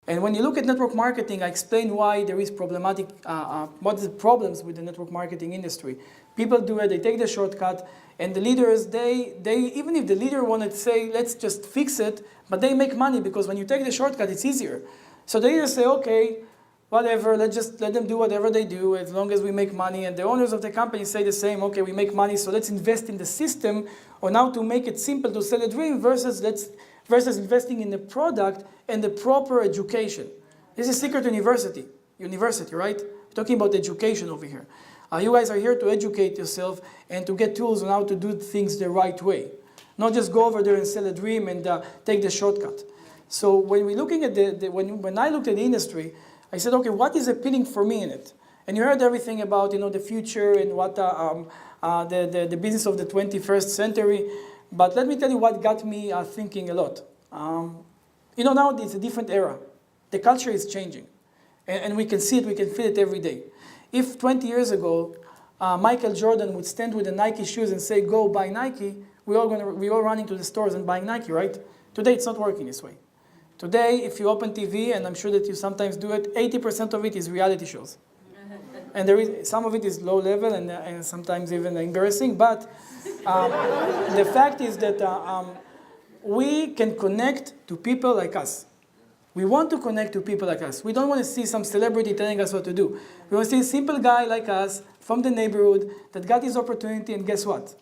And when you look at network marketing, I explain why there is problematic, what the problems with the network marketing industry. People do it, they take the shortcut, and the leaders, they even if the leader wanted to say, let's just fix it, but they make money because when you take the shortcut, it's easier. So they just say, okay, whatever, let's just let them do whatever they do as long as we make money. And the owners of the company say the same, okay, we make money, so let's invest in the system on how to make it simple to sell a dream versus investing in the product and the proper education. This is Secret University, right? We're talking about education over here. You guys are here to educate yourself and to get tools on how to do things the right way. Not just go over there and sell a dream and take the shortcut. So when we're looking at when I looked at the industry, I said, okay, what is appealing for me in it? And you heard everything about the future and what the business of the 21st century. But let me tell you what got me thinking a lot. Now it's a different era. The culture is changing. And we can see it, we can feel it every day. If 20 years ago, Michael Jordan would stand with the Nike shoes and say, go buy Nike, we all running to the stores and buying Nike, right? Today, it's not working this way. Today, if you open TV, and I'm sure that you sometimes do it, 80% of it is reality shows. And some of it is low level and sometimes even embarrassing, but the fact is that we can connect to people like us. We want to connect to people like us. We don't want to see some celebrity telling us what to do. We want to see a simple guy like us from the neighborhood that got his opportunity, and guess what?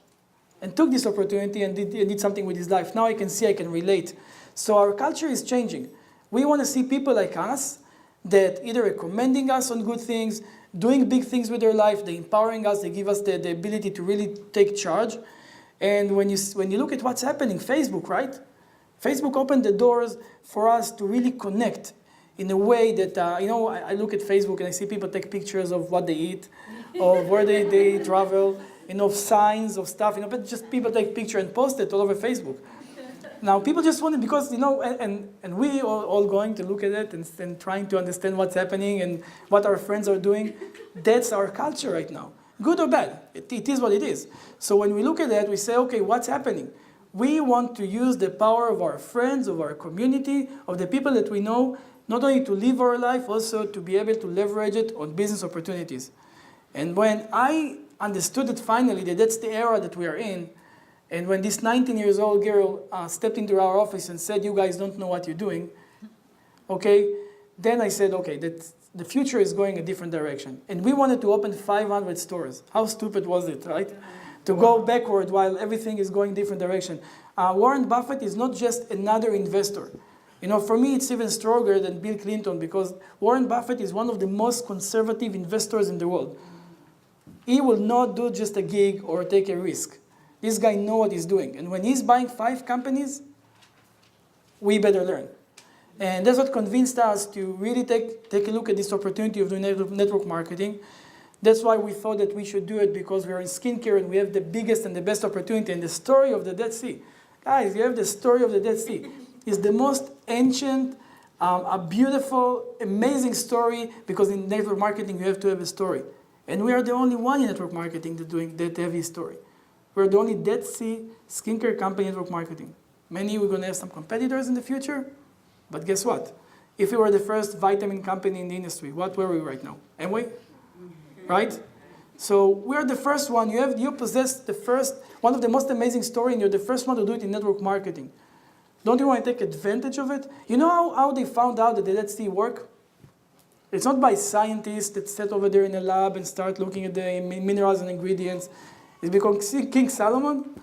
And took this opportunity and did something with his life. Now I can see, I can relate. So our culture is changing. We want to see people like us that either recommending us on good things, doing big things with their life, they empowering us, they give us the ability to really take charge. And when you look at what's happening, Facebook, right? Facebook opened the doors for us to really connect in a way that, I look at Facebook and I see people take pictures of what they eat, of where they travel, signs of stuff, but just people take picture and post it all over Facebook. Now, people just want it because, and we all going to look at it and trying to understand what's happening and what our friends are doing. That's our culture right now. Good or bad, it is what it is. So when we look at that, we say, okay, what's happening? We want to use the power of our friends, of our community, of the people that we know, not only to live our life, also to be able to leverage it on business opportunities. And when I understood it finally, that that's the era that we are in, and when this 19-year-old girl stepped into our office and said, you guys don't know what you're doing, okay, then I said, okay, the future is going a different direction. And we wanted to open 500 stores. How stupid was it, right? To go backward while everything is going different direction. Warren Buffett is not just another investor. For me, it's even stronger than Bill Clinton because Warren Buffett is one of the most conservative investors in the world. He will not do just a gig or take a risk. This guy knows what he's doing. And when he's buying 5 companies, we better learn. And that's what convinced us to really take a look at this opportunity of doing network marketing. That's why we thought that we should do it because we're in skincare and we have the biggest and the best opportunity. And the story of the Dead Sea. Guys, you have the story of the Dead Sea. It's the most ancient, a beautiful, amazing story because in network marketing you have to have a story. And we are the only one in network marketing that have his story. We're the only Dead Sea skincare company in network marketing. Maybe we're going to have some competitors in the future, but guess what? If we were the first vitamin company in the industry, what were we right now? Amway? Right? So we're the first one. You possess one of the most amazing stories, and you're the first one to do it in network marketing. Don't you want to take advantage of it? You know how they found out that the Dead Sea work? It's not by scientists that sat over there in a lab and start looking at the minerals and ingredients. It's because King Solomon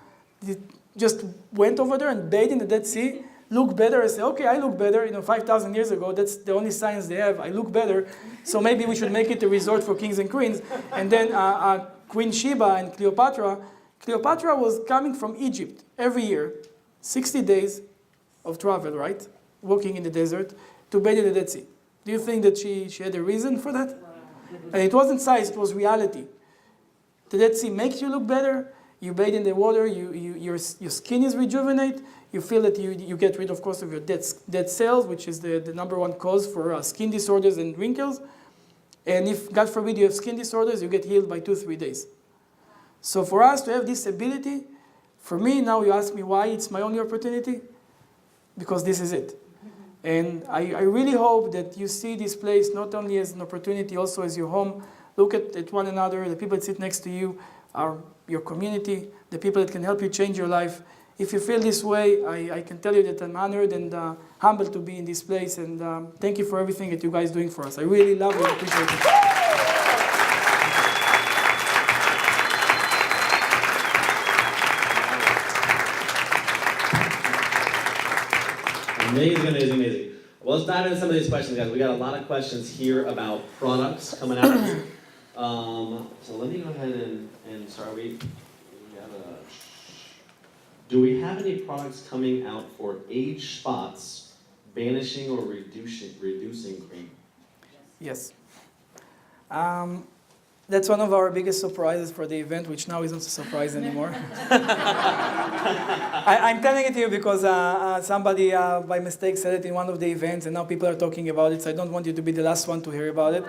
just went over there and bathed in the Dead Sea, looked better, and said, okay, I look better. 5,000 years ago, that's the only science they have. I look better, so maybe we should make it a resort for kings and queens. And then Queen Sheba and Cleopatra was coming from Egypt every year, 60 days of travel, right? Walking in the desert to bathe in the Dead Sea. Do you think that she had a reason for that? And it wasn't science, it was reality. The Dead Sea makes you look better. You bathe in the water, your skin is rejuvenate. You feel that you get rid, of course, of your dead cells, which is the number one cause for skin disorders and wrinkles. And if, God forbid, you have skin disorders, you get healed by 2-3 days. So for us to have this ability, for me, now you ask me why it's my only opportunity? Because this is it. And I really hope that you see this place not only as an opportunity, also as your home. Look at one another, the people that sit next to you are your community, the people that can help you change your life. If you feel this way, I can tell you that I'm honored and humbled to be in this place, and thank you for everything that you guys are doing for us. I really love it and appreciate it. Amazing, amazing, amazing. Well, let's dive into some of these questions, guys. We got a lot of questions here about products coming out. So let me go ahead and sorry, do we have any products coming out for age spots, banishing or reducing cream? Yes. That's one of our biggest surprises for the event, which now isn't a surprise anymore. I'm telling it to you because somebody by mistake said it in one of the events, and now people are talking about it, so I don't want you to be the last one to hear about it.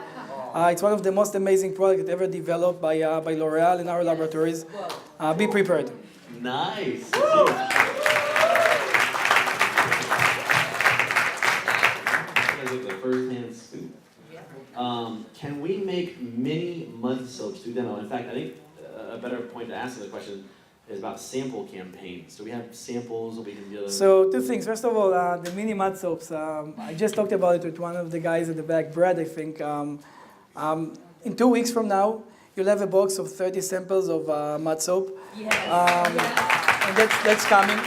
It's one of the most amazing products ever developed by L'Oreal in our laboratories. Be prepared. Nice. First-hand scoop. Can we make mini mud soaps through demo? In fact, I think a better point to ask the question is about sample campaigns. Do we have samples that we can do? So two things. First of all, the mini mud soaps. I just talked about it with one of the guys at the back, Brad, I think. In 2 weeks from now, you'll have a box of 30 samples of mud soap. Yes. And that's coming.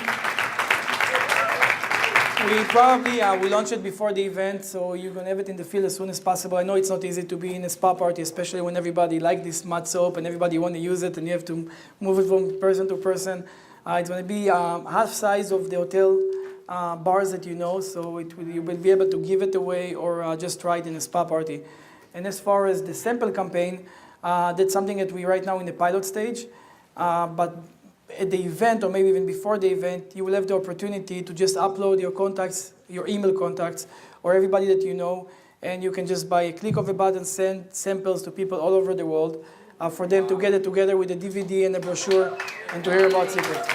We probably will launch it before the event, so you're going to have it in the field as soon as possible. I know it's not easy to be in a spa party, especially when everybody likes this mud soap and everybody want to use it, and you have to move it from person to person. It's going to be half size of the hotel bars that you know, so you will be able to give it away or just try it in a spa party. And as far as the sample campaign, that's something that we right now in the pilot stage, but at the event, or maybe even before the event, you will have the opportunity to just upload your contacts, your email contacts, or everybody that you know, and you can just by a click of a button send samples to people all over the world for them to get it together with a DVD and a brochure and to hear about SEACRET.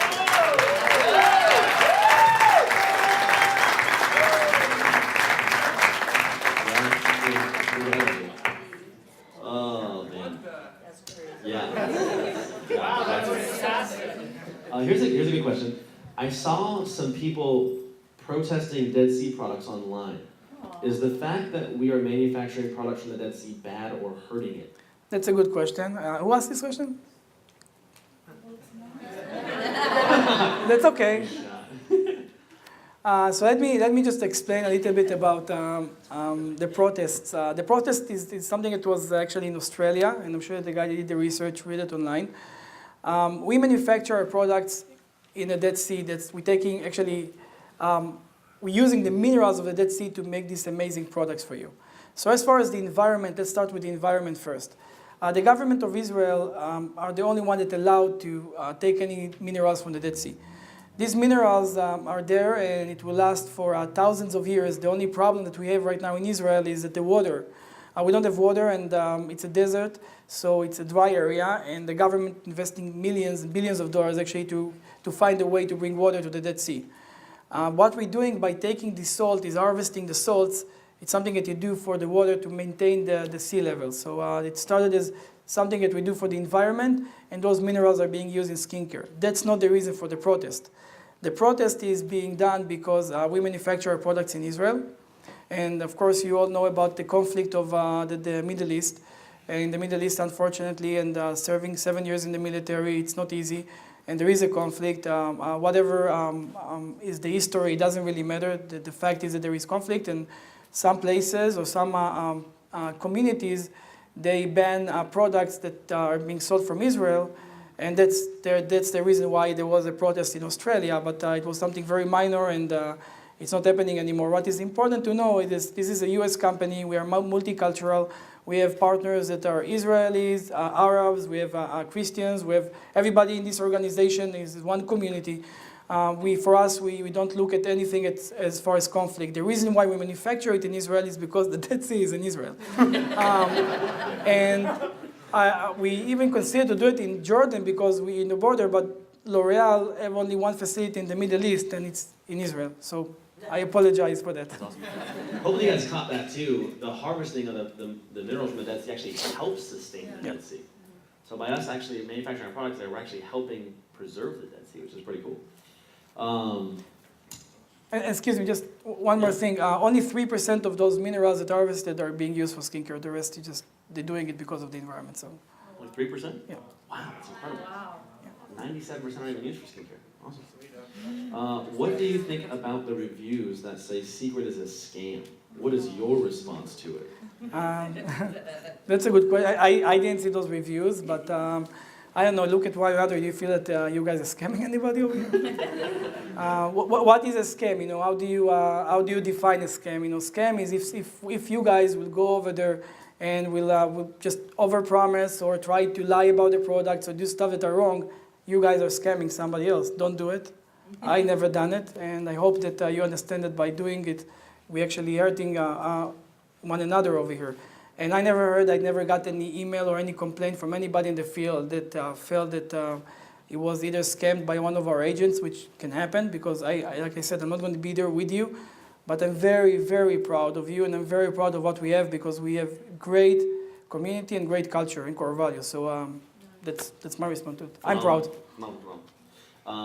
Oh, man. That's crazy. Yeah. Here's a good question. I saw some people protesting Dead Sea products online. Is the fact that we are manufacturing products from the Dead Sea bad or hurting it? That's a good question. Who asked this question? That's okay. So let me just explain a little bit about the protests. The protest is something that was actually in Australia, and I'm sure that the guy that did the research read it online. We manufacture our products in the Dead Sea. We're taking actually, we're using the minerals of the Dead Sea to make these amazing products for you. So as far as the environment, let's start with the environment first. The government of Israel are the only one that allowed to take any minerals from the Dead Sea. These minerals are there and it will last for thousands of years. The only problem that we have right now in Israel is that the water. We don't have water and it's a desert, so it's a dry area, and the government investing millions and billions of dollars actually to find a way to bring water to the Dead Sea. What we're doing by taking the salt is harvesting the salts. It's something that you do for the water to maintain the sea level. So it started as something that we do for the environment, and those minerals are being used in skincare. That's not the reason for the protest. The protest is being done because we manufacture our products in Israel. And of course, you all know about the conflict of the Middle East. In the Middle East, unfortunately, and serving 7 years in the military, it's not easy. And there is a conflict. Whatever is the history, it doesn't really matter. The fact is that there is conflict, and some places or some communities, they ban products that are being sold from Israel. And that's the reason why there was a protest in Australia, but it was something very minor, and it's not happening anymore. What is important to know is this is a US company. We are multicultural. We have partners that are Israelis, Arabs, we have Christians, we have everybody in this organization is one community. For us, we don't look at anything as far as conflict. The reason why we manufacture it in Israel is because the Dead Sea is in Israel. And we even consider to do it in Jordan because we're in the border, but L'Oreal have only one facility in the Middle East, and it's in Israel. So I apologize for that. That's awesome. Hopefully you guys caught that too. The harvesting of the minerals from the Dead Sea actually helps sustain the Dead Sea. So by us actually manufacturing our products there, we're actually helping preserve the Dead Sea, which is pretty cool. Excuse me, just one more thing. Only 3% of those minerals that are harvested are being used for skincare. The rest, they're doing it because of the environment. So. Only 3%? Yeah. Wow, that's incredible. Wow. 97% are even used for skincare. Awesome. What do you think about the reviews that say Secret is a scam? What is your response to it? That's a good question. I didn't see those reviews, but I don't know. Look at one another. Do you feel that you guys are scamming anybody over here? What is a scam? You know, how do you define a scam? You know, scam is if you guys will go over there and will just overpromise or try to lie about the products or do stuff that are wrong, you guys are scamming somebody else. Don't do it. I never done it, and I hope that you understand that by doing it, we actually hurting one another over here. And I never got any email or any complaint from anybody in the field that felt that it was either scammed by one of our agents, which can happen because like I said, I'm not going to be there with you, but I'm very, very proud of you, and I'm very proud of what we have because we have great community and great culture and core values. So that's my response to it. I'm proud. No problem.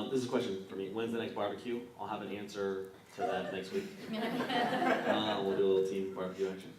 This is a question for me. When's the next barbecue? I'll have an answer to that next week. We'll do a little team barbecue action.